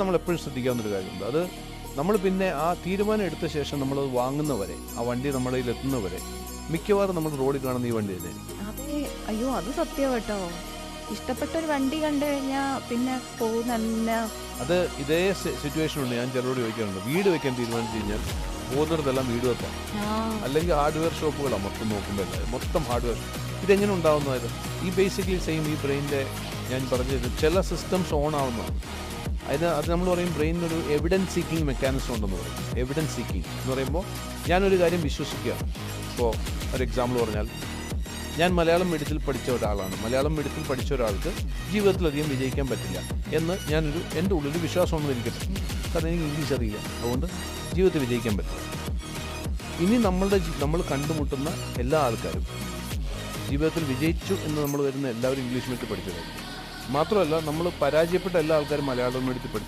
നമ്മൾ എപ്പോഴും ശ്രദ്ധിക്കാവുന്നൊരു കാര്യമുണ്ട്. അത് നമ്മൾ പിന്നെ ആ തീരുമാനം എടുത്ത ശേഷം നമ്മളത് വാങ്ങുന്നവരെ, ആ വണ്ടി നമ്മുടെ കയ്യിൽ എത്തുന്നവരെ മിക്കവാറും നമ്മൾ റോഡിൽ കാണുന്ന ഈ വണ്ടി തന്നെ. അതെ, അയ്യോ അത് സത്യം കേട്ടോ. ഇഷ്ടപ്പെട്ട ഒരു വണ്ടി കണ്ടു കഴിഞ്ഞാൽ പിന്നെ പോകുന്ന. അത് ഇതേ സിറ്റുവേഷൻ ഉണ്ട്. ഞാൻ ചിലരോട് ചോദിക്കാറുണ്ട്, വീട് വെക്കാൻ തീരുമാനിച്ചു കഴിഞ്ഞാൽ പോകുന്നിടത്തെല്ലാം വീട് വെക്കാം, അല്ലെങ്കിൽ ഹാർഡ്വെയർ ഷോപ്പുകളാണ് മൊത്തം നോക്കുമ്പോൾ, മൊത്തം ഹാർഡ്വെയർ. ഇതെങ്ങനെ ഉണ്ടാവുന്നത്? ഈ ബേസിക്കലി സെയിം ഈ ബ്രെയിനിൻ്റെ ഞാൻ പറഞ്ഞത് ചില സിസ്റ്റംസ് ഓൺ ആവുന്നതാണ്. അത് നമ്മൾ പറയും ബ്രെയിനിനൊരു എവിഡൻസ് സീക്കിംഗ് മെക്കാനിസം ഉണ്ടെന്ന് പറയും. എവിഡൻസ് സീക്കിംഗ് എന്ന് പറയുമ്പോൾ ഞാനൊരു കാര്യം വിശ്വസിക്കുകയാണ്. ഇപ്പോൾ ഒരു എക്സാമ്പിൾ പറഞ്ഞാൽ, ഞാൻ മലയാളം മീഡിയത്തിൽ പഠിച്ച ഒരാളാണ്. മലയാളം മീഡിയത്തിൽ പഠിച്ച ഒരാൾക്ക് ജീവിതത്തിലധികം വിജയിക്കാൻ പറ്റില്ല എന്ന് എൻ്റെ ഉള്ളിൽ വിശ്വാസമൊന്നും ഇരിക്കട്ടെ. കാരണം എനിക്ക് ഇംഗ്ലീഷ് അറിയില്ല, അതുകൊണ്ട് ജീവിതത്തിൽ വിജയിക്കാൻ പറ്റില്ല. ഇനി നമ്മൾ കണ്ടുമുട്ടുന്ന എല്ലാ ആൾക്കാരും ജീവിതത്തിൽ വിജയിച്ചു എന്ന് നമ്മൾ വരുന്ന എല്ലാവരും ഇംഗ്ലീഷ് മീഡിയത്തിൽ പഠിച്ചതായിരിക്കും. മാത്രമല്ല, നമ്മൾ പരാജയപ്പെട്ട എല്ലാ ആൾക്കാരും മലയാളം മീഡിയത്തിൽ